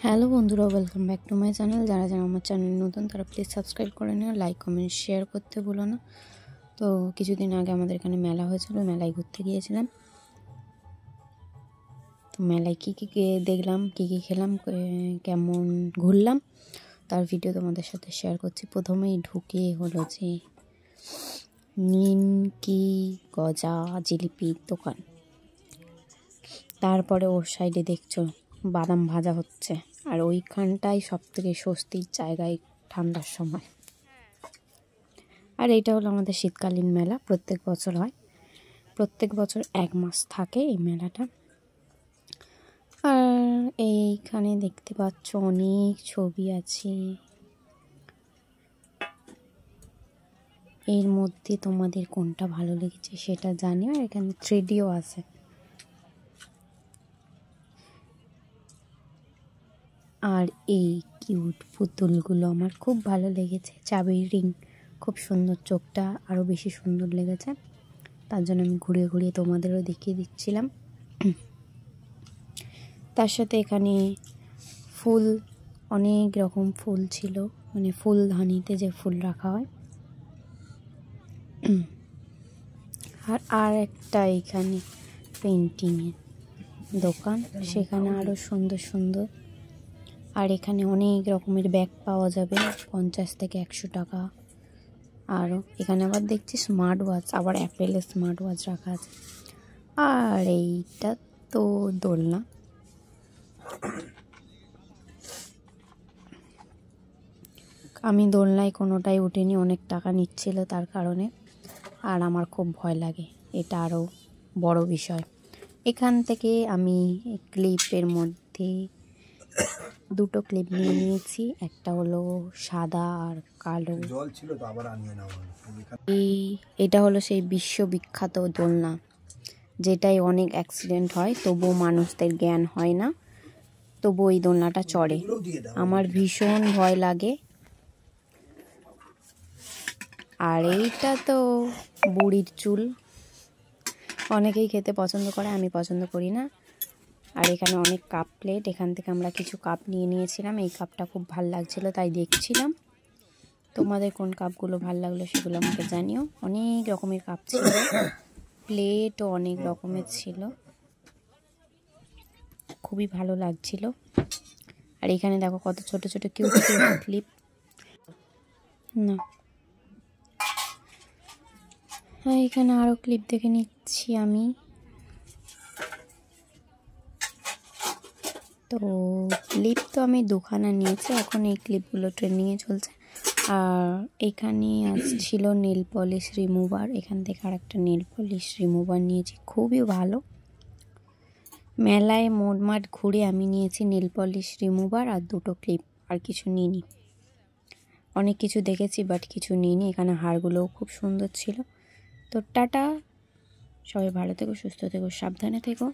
Hello বন্ধুরা, welcome back to my channel. যারা যারা আমার চ্যানেল নতুন তারা প্লিজ সাবস্ক্রাইব করে নিও, লাইক কমেন্ট শেয়ার করতে ভুলো না। তো কিছুদিন আগে আমাদের এখানে মেলা হয়েছিল, মেলায় ঘুরতে গিয়েছিলাম। তো মেলায় কী কী দেখলাম, কী কী খেলাম, কেমন ঘুরলাম তার ভিডিও তোমাদের সাথে শেয়ার করছি। প্রথমেই ঢুকে হলো যে নিমকি গজা জিলিপির দোকান, তারপরে ওর সাইডে দেখছো বাদাম ভাজা হচ্ছে। আর ওইখানটাই সব থেকে স্বস্তির জায়গায় ঠান্ডার সময়। আর এইটা হলো আমাদের শীতকালীন মেলা, প্রত্যেক বছর হয়, প্রত্যেক বছর 1 মাস থাকে এই মেলাটা। আর এইখানে দেখতে পাচ্ছ অনেক ছবি আছে, এর মধ্যে তোমাদের কোনটা ভালো লেগেছে সেটা জানিও। আর এখানে 3Dও আছে। আর এই কিউট পুতুলগুলো আমার খুব ভালো লেগেছে, চাবির রিং খুব সুন্দর, চোখটা আরও বেশি সুন্দর লেগেছে, তার জন্য আমি ঘুরিয়ে ঘুরিয়ে তোমাদেরও দেখিয়ে দিচ্ছিলাম। তার সাথে এখানে ফুল, অনেক রকম ফুল ছিল, মানে ফুলদানিতে যে ফুল রাখা হয়। আর একটা এখানে পেন্টিংয়ের দোকান, সেখানে আরও সুন্দর সুন্দর। আর এখানে অনেক রকমের ব্যাগ পাওয়া যাবে, 50 থেকে 100 টাকা। আরও এখানে আবার দেখছি স্মার্ট ওয়াচ, আবার অ্যাপেলের স্মার্ট ওয়াচ রাখা আছে। আর এইটা তো দোলনা, আমি দোলনায় কোনোটাই উঠিনি, অনেক টাকা নিচ্ছিল তার কারণে। আর আমার খুব ভয় লাগে, এটা আরও বড় বিষয়। এখান থেকে আমি ক্লিপের মধ্যে 2টো ক্লিপ নিয়ে নিয়েছি, একটা হলো সাদা আর কালো। এটা হলো সেই বিশ্ববিখ্যাত দোলনা, যেটাই অনেক অ্যাক্সিডেন্ট হয় তবুও মানুষদের জ্ঞান হয় না, তবু ওই দোলনাটা চড়ে। আমার ভীষণ ভয় লাগে। আর এইটা তো বুড়ির চুল, অনেকেই খেতে পছন্দ করে, আমি পছন্দ করি না। আর এখানে অনেক কাপ প্লেট, এখান থেকে আমরা কিছু কাপ নিয়ে নিয়েছিলাম। এই কাপটা খুব ভাল লাগছিল তাই দেখছিলাম। তোমাদের কোন কাপগুলো ভাল লাগলো সেগুলো আমাকে জানিও। অনেক রকমের কাপ ছিল, প্লেটও অনেক রকমের ছিল, খুবই ভালো লাগছিল। আর এখানে দেখো কত ছোট ছোট কিউট কিউট ক্লিপ। না, হ্যাঁ এখানে আরও ক্লিপ দেখে নিচ্ছি আমি। তো ক্লিপ তো আমি 2খানা নিয়েছি, এখন এই ক্লিপগুলো ট্রেন্ডিংয়ে চলছে। আর এখানে ছিল নেল পলিশ রিমুভার, এখান থেকে আরেকটা নেল পলিশ রিমুভার নিয়েছি, খুবই ভালো। মেলায় মোটমাট ঘুরে আমি নিয়েছি নেল পলিশ রিমুভার আর 2টো ক্লিপ, আর কিছু নিইনি। অনেক কিছু দেখেছি বাট কিছু নিইনি। এখানে হারগুলোও খুব সুন্দর ছিল। তো টাটা, সবাই ভালো থেকো, সুস্থ থেকো, সাবধানে থেকো।